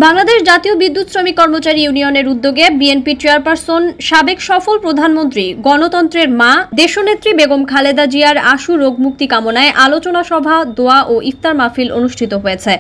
বাংলাদেশ জাতীয় বিদ্যুৎ শ্রমিক কর্মচারী ইউনিয়নের উদ্যোগে বিএনপি চেয়ারপারসন সাবেক সফল প্রধানমন্ত্রী গণতন্ত্রের মা দেশনেত্রী বেগম খালেদা জিয়ার আশু রোগমুক্তি কামনায় আলোচনা সভা, দোয়া ও ইফতার মাহফিল অনুষ্ঠিত হয়েছে।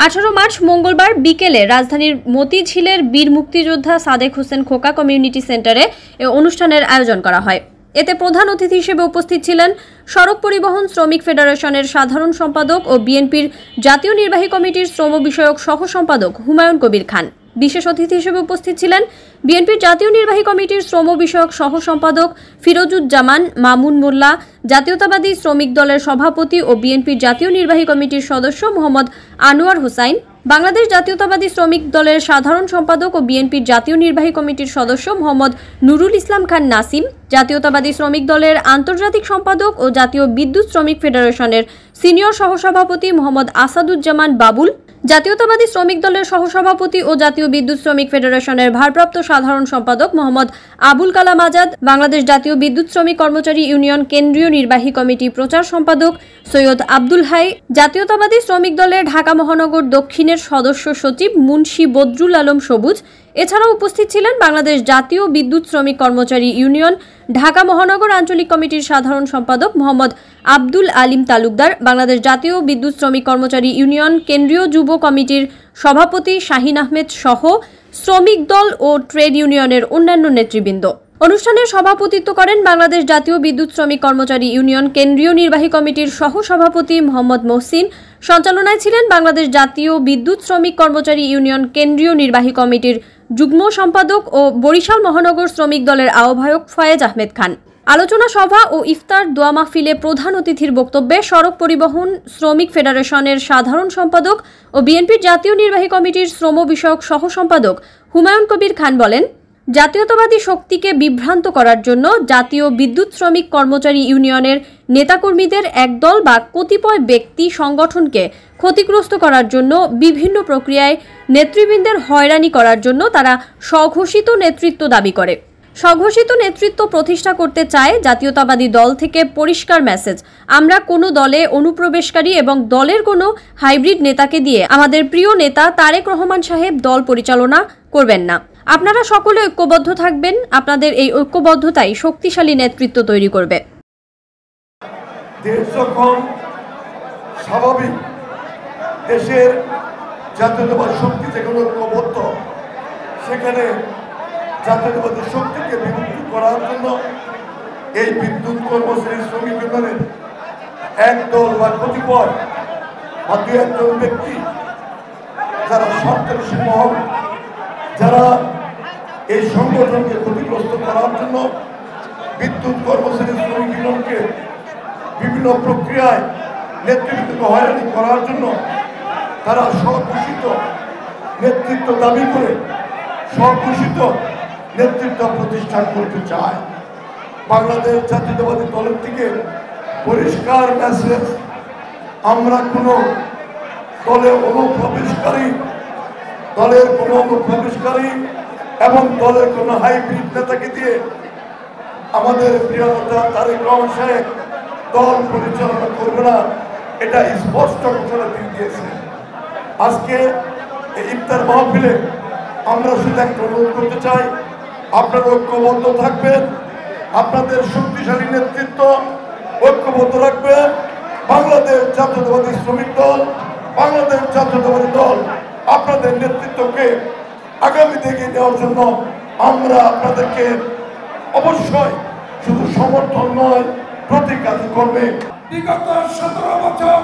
18 মার্চ মঙ্গলবার বিকেলে রাজধানীর মতিঝিলের বীর মুক্তিযোদ্ধা সাদেক হোসেন খোকা কমিউনিটি সেন্টারে এ অনুষ্ঠানের আয়োজন করা হয়। এতে প্রধান অতিথি হিসেবে উপস্থিত ছিলেন সড়ক পরিবহন শ্রমিক ফেডারেশনের সাধারণ সম্পাদক ও বিএনপির জাতীয় নির্বাহী কমিটির শ্রম বিষয়ক সহ সম্পাদক হুমায়ুন কবির খান। বিশেষ অতিথি হিসেবে উপস্থিত ছিলেন বিএনপির জাতীয় নির্বাহী কমিটির শ্রম বিষয়ক সহ সম্পাদক ফিরোজুজ্জামান মামুন মোল্লা, জাতীয়তাবাদী শ্রমিক দলের সভাপতি ও বিএনপির জাতীয় নির্বাহী কমিটির সদস্য মোহাম্মদ আনোয়ার হোসাইন, বাংলাদেশ জাতীয়তাবাদী শ্রমিক দলের সাধারণ সম্পাদক ও বিএনপির জাতীয় নির্বাহী কমিটির সদস্য মোহাম্মদ নুরুল ইসলাম খান নাসিম, জাতীয়তাবাদী শ্রমিক দলের আন্তর্জাতিক সম্পাদক ও জাতীয় বিদ্যুৎ শ্রমিক ফেডারেশনের সিনিয়র সহসভাপতি মোহাম্মদ আসাদুজ্জামান বাবুল, জাতীয়তাবাদী শ্রমিক দলের সহসভাপতি ও জাতীয় বিদ্যুৎ শ্রমিক ফেডারেশনের ভারপ্রাপ্ত সাধারণ সম্পাদক মোহাম্মদ আবুল কালাম আজাদ, বাংলাদেশ জাতীয় বিদ্যুৎ শ্রমিক কর্মচারী ইউনিয়ন কেন্দ্রীয় নির্বাহী কমিটি প্রচার সম্পাদক সৈয়দ আব্দুল হাই, জাতীয়তাবাদী শ্রমিক দলের ঢাকা মহানগর দক্ষিণের সদস্য সচিব মুন্সি বদরুল আলম সবুজ। এছাড়াও উপস্থিত ছিলেন বাংলাদেশ জাতীয় বিদ্যুৎ শ্রমিক কর্মচারী ইউনিয়ন ঢাকা মহানগর আঞ্চলিক কমিটির সাধারণ সম্পাদক মোহাম্মদ আব্দুল আলিম তালুকদার, বাংলাদেশ জাতীয় বিদ্যুৎ শ্রমিক কর্মচারী ইউনিয়ন কেন্দ্রীয় যুব কমিটির সভাপতি শাহিন আহমেদ সহ শ্রমিক দল ও ট্রেড ইউনিয়নের অন্যান্য নেতৃবৃন্দ। অনুষ্ঠানের সভাপতিত্ব করেন বাংলাদেশ জাতীয় বিদ্যুৎ শ্রমিক কর্মচারী ইউনিয়ন কেন্দ্রীয় নির্বাহী কমিটির সহ সভাপতি মোহাম্মদ মহসিন। সঞ্চালনায় ছিলেন বাংলাদেশ জাতীয় বিদ্যুৎ শ্রমিক কর্মচারী ইউনিয়ন কেন্দ্রীয় নির্বাহী কমিটির যুগ্ম সম্পাদক ও বরিশাল মহানগর শ্রমিক দলের আহ্বায়ক ফয়েজ আহমেদ খান। আলোচনা সভা ও ইফতার দোয়া মাহফিলে প্রধান অতিথির বক্তব্যে সড়ক পরিবহন শ্রমিক ফেডারেশনের সাধারণ সম্পাদক ও বিএনপির জাতীয় নির্বাহী কমিটির শ্রম বিষয়ক সহ সম্পাদক হুমায়ুন কবির খান বলেন, জাতীয়তাবাদী শক্তিকে বিভ্রান্ত করার জন্য জাতীয় বিদ্যুৎ শ্রমিক কর্মচারী ইউনিয়নের নেতাকর্মীদের একদল বা কতিপয় ব্যক্তি সংগঠনকে ক্ষতিগ্রস্ত করার জন্য বিভিন্ন প্রক্রিয়ায় নেতৃবৃন্দের হয়রানি করার জন্য তারা স্বঘোষিত নেতৃত্ব দাবি করে। স্বঘোষিত নেতৃত্ব প্রতিষ্ঠা করতে চায় জাতীয়তাবাদী দল থেকে পরিষ্কার মেসেজ, আমরা কোনো দলে অনুপ্রবেশকারী এবং দলের কোনো হাইব্রিড নেতাকে দিয়ে আমাদের প্রিয় নেতা তারেক রহমান সাহেব দল পরিচালনা করবেন না। আপনারা সকলে ঐক্যবদ্ধ থাকবেন, আপনাদের এই ঐক্যবদ্ধতাই শক্তিশালী নেতৃত্ব তৈরি করবে। দেশ যখন স্বাভাবিক, দেশের জাতীয়তাবাদী শক্তি যেগুলো ঐক্যবদ্ধ, সেখানে জাতীয়তাবাদী শক্তিকে বিমুক্ত করার জন্য এই বিদ্যুৎ কর্মচারী শ্রমিক ইউনিয়নের একদল বা কতিপয় বা দু একজন ব্যক্তি যারা স্বার্থবেশী মহল, যারা এই সংগঠনকে ক্ষতিগ্রস্ত করার জন্য বিদ্যুৎ কর্মচারী শ্রমিক ইউনিয়নকে বিভিন্ন প্রক্রিয়ায় নেতৃত্বকে হয়রানি করার জন্য তারা স্বঘোষিত নেতৃত্ব দাবি করে স্বঘোষিত নেতৃত্ব প্রতিষ্ঠা করতে চায়। বাংলাদেশ জাতীয়তাবাদী দলের থেকে পরিষ্কার মেসেজ, আমরা কোনো দলের অনুপ্রবেশকারী এবং দলের কোনো হাইব্রিড নেতাকে দিয়ে আমাদের প্রিয় নেতা তারেক রহমান সাহেব দল পরিচালনা করবে না, এটা স্পষ্ট ঘোষণা দিয়ে দিয়েছে। আজকে এই ইফতার মাহফিলে আমরা শুধু একটা অনুরোধ করতে চাই, আপনারা ঐক্যবদ্ধ থাকবেন, আপনাদের শক্তিশালী নেতৃত্ব ঐক্যবদ্ধ রাখবেন। বাংলাদেশ জাতীয়তাবাদী শ্রমিক দল, বাংলাদেশ জাতীয়তাবাদী দল আপনাদের নেতৃত্বকে আগামী দিকে নেওয়ার জন্য আমরা আপনাদেরকে অবশ্যই শুধু সমর্থন নয়, প্রতিকাজ করবে। বিগত 17 বছর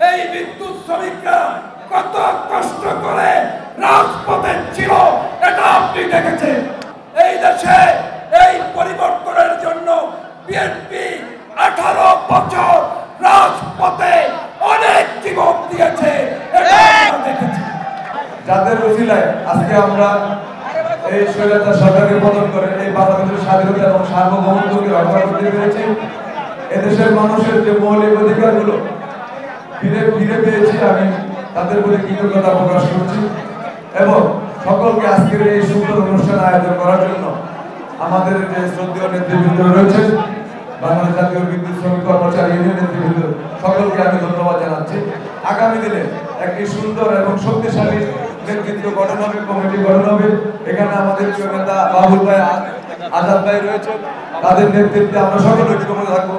এই বিদ্যুৎ শ্রমিকরা কত কষ্ট করে রাজপথে ছিল, এটা আপনি দেখেছেন। এই দেশে এই পরিবর্তনের জন্য বিএনপি 18 বছর রাজপথে অনেক জীবন দিয়েছে, এটা আমরা দেখেছি। যাদের ওসিলায় আজকে আমরা এই স্বৈরাচার সরকারকে পতন করে এই বাংলাদেশের স্বাধীনতা এবং সার্বভৌমত্বকে রক্ষা করতে পেরেছি। এদেশের মানুষের যে মৌলিক অধিকারগুলো ফিরে পেয়েছি, আমি তাদের প্রতি কৃতজ্ঞতা প্রকাশ করছি এবং সকলকে আজকের এই সুন্দর অনুষ্ঠান আয়োজন করার জন্য আমাদের যে শ্রদ্ধেয় নেতৃবৃন্দ রয়েছে, বাংলাদেশ জাতীয় বিদ্যুৎ শ্রমিক কর্মচারী ইউনিয়ন নেতৃবৃন্দ, সকলকে আমি ধন্যবাদ জানাচ্ছি। আগামী দিনে একটি সুন্দর এবং শক্তিশালী নেতৃত্ব গঠন হবে, কমিটি গঠন হবে। এখানে আমাদের প্রিয় নেতা বাবুল ভাই, আজাদ ভাই রয়েছে, তাদের নেতৃত্বে আমরা সকলে ঐক্যবদ্ধ থাকবো।